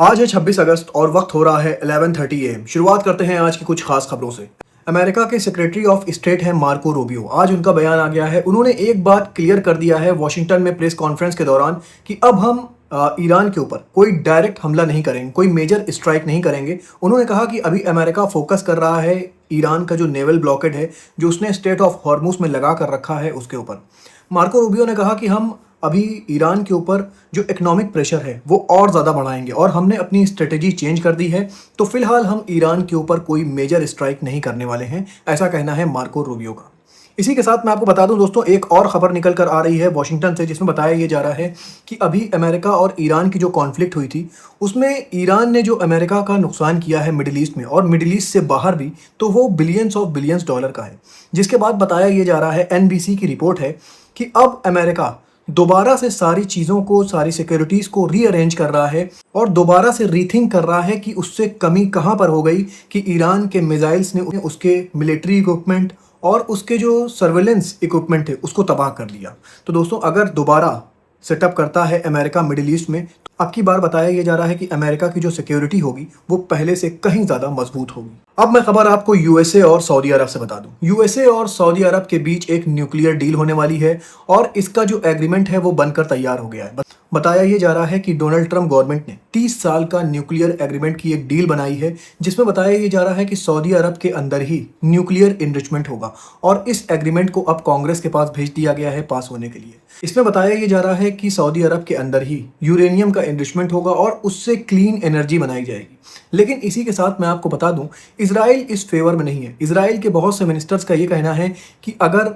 आज है 26 अगस्त और वक्त हो रहा है 11:30 AM। शुरुआत करते हैं आज की कुछ खास खबरों से। अमेरिका के सेक्रेटरी ऑफ स्टेट हैं मार्को रूबियो। आज उनका बयान आ गया है। उन्होंने एक बात क्लियर कर दिया है वॉशिंगटन में प्रेस कॉन्फ्रेंस के दौरान कि अब हम ईरान के ऊपर कोई डायरेक्ट हमला नहीं करेंगे, कोई मेजर स्ट्राइक नहीं करेंगे। उन्होंने कहा कि अभी अमेरिका फोकस कर रहा है ईरान का जो नेवल ब्लॉकेड है, जो उसने स्टेट ऑफ हॉर्मुज में लगा कर रखा है, उसके ऊपर। मार्को रूबियो ने कहा कि हम अभी ईरान के ऊपर जो इकोनॉमिक प्रेशर है वो और ज़्यादा बढ़ाएंगे और हमने अपनी स्ट्रेटेजी चेंज कर दी है, तो फिलहाल हम ईरान के ऊपर कोई मेजर स्ट्राइक नहीं करने वाले हैं, ऐसा कहना है मार्को रूबियो का। इसी के साथ मैं आपको बता दूं दोस्तों, एक और खबर निकल कर आ रही है वॉशिंगटन से, जिसमें बताया ये जा रहा है कि अभी अमेरिका और ईरान की जो कॉन्फ्लिक्ट हुई थी उसमें ईरान ने जो अमेरिका का नुकसान किया है मिडिल ईस्ट में और मिडिल ईस्ट से बाहर भी, तो वो बिलियंस डॉलर का है। जिसके बाद बताया ये जा रहा है, एनबीसी की रिपोर्ट है कि अब अमेरिका दोबारा से सारी चीज़ों को, सारी सिक्योरिटीज़ को रीअरेंज कर रहा है और दोबारा से रीथिंक कर रहा है कि उससे कमी कहाँ पर हो गई कि ईरान के मिसाइल्स ने उसके मिलिट्री इक्विपमेंट और उसके जो सर्वेलेंस इक्विपमेंट है उसको तबाह कर दिया। तो दोस्तों, अगर दोबारा सेटअप करता है अमेरिका मिडिल ईस्ट में, तो अब की बार बताया ये जा रहा है कि अमेरिका की जो सिक्योरिटी होगी वो पहले से कहीं ज़्यादा मजबूत होगी। अब मैं खबर आपको यूएसए और सऊदी अरब से बता दूं। यूएसए और सऊदी अरब के बीच एक न्यूक्लियर डील होने वाली है और इसका जो एग्रीमेंट है वो बनकर तैयार हो गया है। बताया ये जा रहा है कि डोनाल्ड ट्रंप गवर्नमेंट ने 30 साल का न्यूक्लियर एग्रीमेंट की एक डील बनाई है, जिसमें बताया ये जा रहा है कि सऊदी अरब के अंदर ही न्यूक्लियर इनरिचमेंट होगा और इस एग्रीमेंट को अब कांग्रेस के पास भेज दिया गया है पास होने के लिए। इसमें बताया ये जा रहा है कि सऊदी अरब के अंदर ही यूरेनियम का इनरिचमेंट होगा और उससे क्लीन एनर्जी बनाई जाएगी। लेकिन इसी के साथ मैं आपको बता दूं, इजराइल इस फेवर में नहीं है। इजराइल के बहुत से मिनिस्टर्स का ये कहना है कि अगर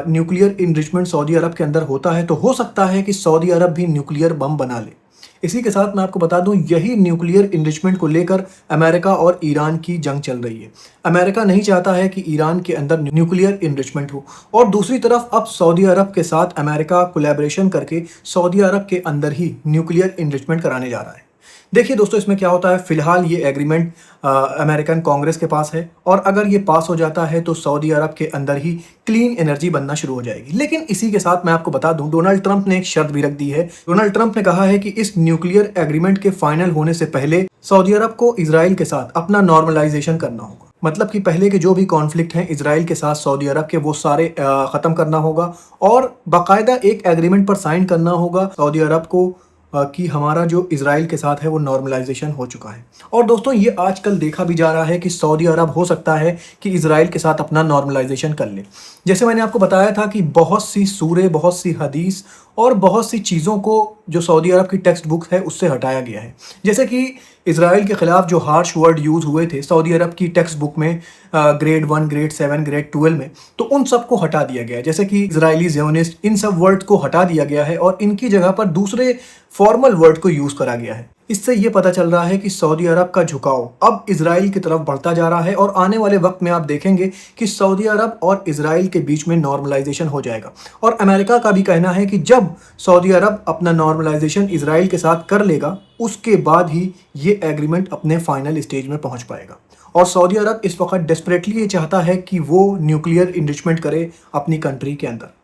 न्यूक्लियर इनरिचमेंट सऊदी अरब के अंदर होता है तो हो सकता है कि सऊदी अरब भी न्यूक्लियर बम बना ले। इसी के साथ मैं आपको बता दूं, यही न्यूक्लियर इनरिचमेंट को लेकर अमेरिका और ईरान की जंग चल रही है। अमेरिका नहीं चाहता है कि ईरान के अंदर न्यूक्लियर इनरिचमेंट हो और दूसरी तरफ अब सऊदी अरब के साथ अमेरिका कोलैबोरेशन करके सऊदी अरब के अंदर ही न्यूक्लियर इनरिचमेंट कराने जा रहा है। देखिए दोस्तों, इसमें क्या होता है। फिलहाल ये एग्रीमेंट अमेरिकन कांग्रेस के पास है और अगर ये पास हो जाता है तो सऊदी अरब के अंदर ही क्लीन एनर्जी बनना शुरू हो जाएगी। लेकिन इसी के साथ मैं आपको बता दूं, डोनाल्ड ट्रंप ने एक शर्त भी रख दी है। डोनाल्ड ट्रंप ने कहा है कि इस न्यूक्लियर एग्रीमेंट के फाइनल होने से पहले सऊदी अरब को इजराइल के साथ अपना नॉर्मलाइजेशन करना होगा। मतलब कि पहले के जो भी कॉन्फ्लिक्ट हैं इजराइल के साथ सऊदी अरब के, वो सारे ख़त्म करना होगा और बाकायदा एक एग्रीमेंट पर साइन करना होगा सऊदी अरब को कि हमारा जो इजराइल के साथ है वो नॉर्मलाइजेशन हो चुका है। और दोस्तों, ये आजकल देखा भी जा रहा है कि सऊदी अरब हो सकता है कि इजराइल के साथ अपना नॉर्मलाइजेशन कर ले। जैसे मैंने आपको बताया था कि बहुत सी सूरे, बहुत सी हदीस और बहुत सी चीज़ों को जो सऊदी अरब की टेक्स्ट बुक है उससे हटाया गया है। जैसे कि इजराइल के ख़िलाफ़ जो हार्श वर्ड यूज़ हुए थे सऊदी अरब की टेक्स्ट बुक में, ग्रेड 1, ग्रेड 7, ग्रेड 12 में, तो उन सब को हटा दिया गया है। जैसे कि इजरायली ज़ियोनिस्ट, इन सब वर्ड को हटा दिया गया है और इनकी जगह पर दूसरे फॉर्मल वर्ड को यूज़ करा गया है। इससे ये पता चल रहा है कि सऊदी अरब का झुकाव अब इजराइल की तरफ बढ़ता जा रहा है और आने वाले वक्त में आप देखेंगे कि सऊदी अरब और इजराइल के बीच में नॉर्मलाइजेशन हो जाएगा। और अमेरिका का भी कहना है कि जब सऊदी अरब अपना नॉर्मलाइजेशन इजराइल के साथ कर लेगा, उसके बाद ही ये एग्रीमेंट अपने फाइनल स्टेज में पहुंच पाएगा। और सऊदी अरब इस वक्त डेस्परेटली ये चाहता है कि वो न्यूक्लियर इनरिचमेंट करे अपनी कंट्री के अंदर।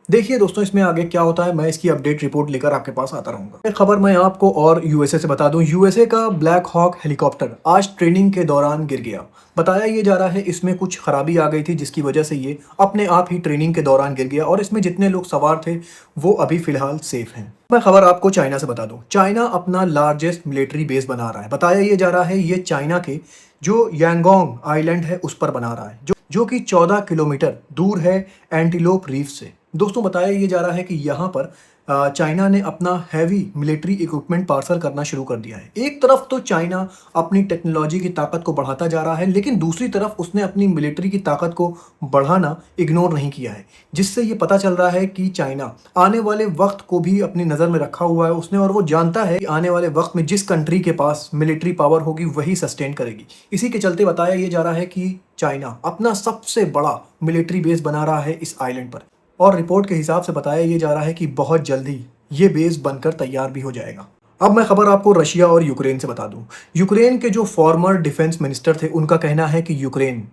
देखिए दोस्तों, इसमें आगे क्या होता है, मैं इसकी अपडेट रिपोर्ट लेकर आपके पास आता रहूंगा। एक खबर मैं आपको और यूएसए से बता दूं। यूएसए का ब्लैक हॉक हेलीकॉप्टर आज ट्रेनिंग के दौरान गिर गया। बताया ये जा रहा है इसमें कुछ खराबी आ गई थी, जिसकी वजह से ये अपने आप ही ट्रेनिंग के दौरान गिर गया और इसमें जितने लोग सवार थे वो अभी फिलहाल सेफ हैं। मैं खबर आपको चाइना से बता दूं। चाइना अपना लार्जेस्ट मिलिट्री बेस बना रहा है। बताया ये जा रहा है ये चाइना के जो यांगोंग आइलैंड है उस पर बना रहा है, जो कि 14 किलोमीटर दूर है एंटीलोप रीफ से। दोस्तों, बताया ये जा रहा है कि यहाँ पर चाइना ने अपना हैवी मिलिट्री इक्विपमेंट पार्सल करना शुरू कर दिया है। एक तरफ तो चाइना अपनी टेक्नोलॉजी की ताकत को बढ़ाता जा रहा है, लेकिन दूसरी तरफ उसने अपनी मिलिट्री की ताकत को बढ़ाना इग्नोर नहीं किया है, जिससे ये पता चल रहा है कि चाइना आने वाले वक्त को भी अपनी नज़र में रखा हुआ है उसने, और वो जानता है कि आने वाले वक्त में जिस कंट्री के पास मिलिट्री पावर होगी वही सस्टेन करेगी। इसी के चलते बताया ये जा रहा है कि चाइना अपना सबसे बड़ा मिलिट्री बेस बना रहा है इस आइलैंड पर और रिपोर्ट के हिसाब से बताया ये जा रहा है कि बहुत जल्दी ये बेस बनकर तैयार भी हो जाएगा। अब मैं खबर आपको रशिया और यूक्रेन से बता दूं। यूक्रेन के जो फॉर्मर डिफेंस मिनिस्टर थे उनका कहना है कि यूक्रेन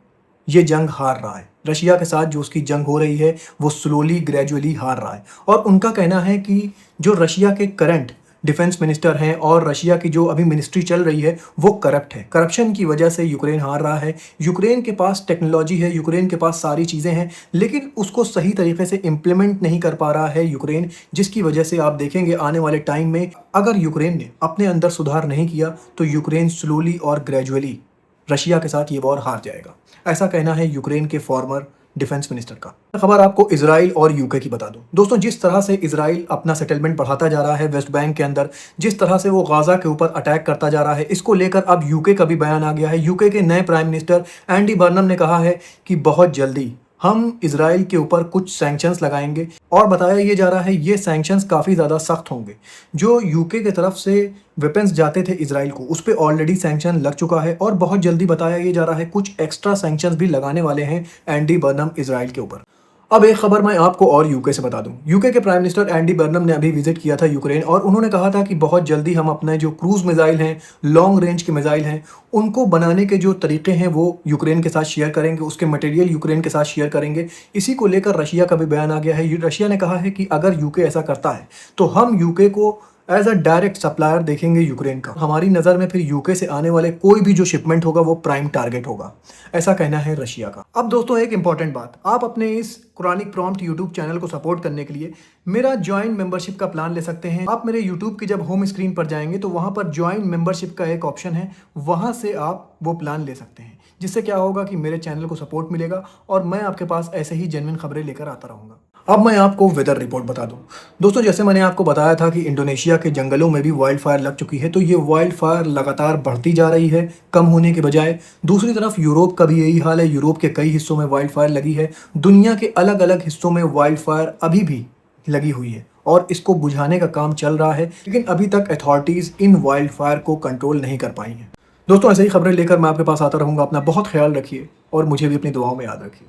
ये जंग हार रहा है। रशिया के साथ जो उसकी जंग हो रही है वो स्लोली ग्रेजुअली हार रहा है और उनका कहना है कि जो रशिया के करंट डिफेंस मिनिस्टर हैं और रशिया की जो अभी मिनिस्ट्री चल रही है वो करप्ट है। करप्शन की वजह से यूक्रेन हार रहा है। यूक्रेन के पास टेक्नोलॉजी है, यूक्रेन के पास सारी चीज़ें हैं, लेकिन उसको सही तरीके से इम्प्लीमेंट नहीं कर पा रहा है यूक्रेन, जिसकी वजह से आप देखेंगे आने वाले टाइम में अगर यूक्रेन ने अपने अंदर सुधार नहीं किया तो यूक्रेन स्लोली और ग्रेजुअली रशिया के साथ ये वॉर हार जाएगा। ऐसा कहना है यूक्रेन के फॉर्मर डिफेंस मिनिस्टर का। खबर आपको इजराइल और यूके की बता दूं। दोस्तों, जिस तरह से इजराइल अपना सेटलमेंट बढ़ाता जा रहा है वेस्ट बैंक के अंदर, जिस तरह से वो गाजा के ऊपर अटैक करता जा रहा है, इसको लेकर अब यूके का भी बयान आ गया है। यूके के नए प्राइम मिनिस्टर एंडी बर्नम ने कहा है कि बहुत जल्दी हम इजराइल के ऊपर कुछ सैंक्शंस लगाएंगे और बताया ये जा रहा है ये सैंक्शंस काफ़ी ज़्यादा सख्त होंगे। जो यूके की तरफ से वेपन्स जाते थे इजराइल को, उस पर ऑलरेडी सैंक्शन लग चुका है और बहुत जल्दी बताया ये जा रहा है कुछ एक्स्ट्रा सैंक्शंस भी लगाने वाले हैं एंडी बर्नम इजराइल के ऊपर। अब एक खबर मैं आपको और यूके से बता दूं। यूके के प्राइम मिनिस्टर एंडी बर्नम ने अभी विजिट किया था यूक्रेन और उन्होंने कहा था कि बहुत जल्दी हम अपने जो क्रूज मिसाइल हैं, लॉन्ग रेंज के मिसाइल हैं, उनको बनाने के जो तरीके हैं वो यूक्रेन के साथ शेयर करेंगे, उसके मटेरियल यूक्रेन के साथ शेयर करेंगे। इसी को लेकर रशिया का भी बयान आ गया है। रशिया ने कहा है कि अगर यूके ऐसा करता है तो हम यूके को एज अ डायरेक्ट सप्लायर देखेंगे यूक्रेन का। हमारी नज़र में फिर यूके से आने वाले कोई भी जो शिपमेंट होगा वो प्राइम टारगेट होगा, ऐसा कहना है रशिया का। अब दोस्तों, एक इंपॉर्टेंट बात, आप अपने इस कुरानिक प्रॉम्प्ट यूट्यूब चैनल को सपोर्ट करने के लिए मेरा ज्वाइन मेंबरशिप का प्लान ले सकते हैं। आप मेरे यूट्यूब की जब होम स्क्रीन पर जाएंगे तो वहाँ पर ज्वाइन मेंबरशिप का एक ऑप्शन है, वहाँ से आप वो प्लान ले सकते हैं, जिससे क्या होगा कि मेरे चैनल को सपोर्ट मिलेगा और मैं आपके पास ऐसे ही जेन्युइन खबरें लेकर आता रहूँगा। अब मैं आपको वेदर रिपोर्ट बता दूं। दोस्तों, जैसे मैंने आपको बताया था कि इंडोनेशिया के जंगलों में भी वाइल्ड फायर लग चुकी है, तो ये वाइल्ड फायर लगातार बढ़ती जा रही है, कम होने के बजाय। दूसरी तरफ यूरोप का भी यही हाल है। यूरोप के कई हिस्सों में वाइल्ड फायर लगी है। दुनिया के अलग अलग हिस्सों में वाइल्ड फायर अभी भी लगी हुई है और इसको बुझाने का काम चल रहा है, लेकिन अभी तक अथॉरिटीज़ इन वाइल्ड फायर को कंट्रोल नहीं कर पाई हैं। दोस्तों, ऐसे ही खबरें लेकर मैं आपके पास आता रहूँगा। अपना बहुत ख्याल रखिए और मुझे भी अपनी दुआओं में याद रखिए।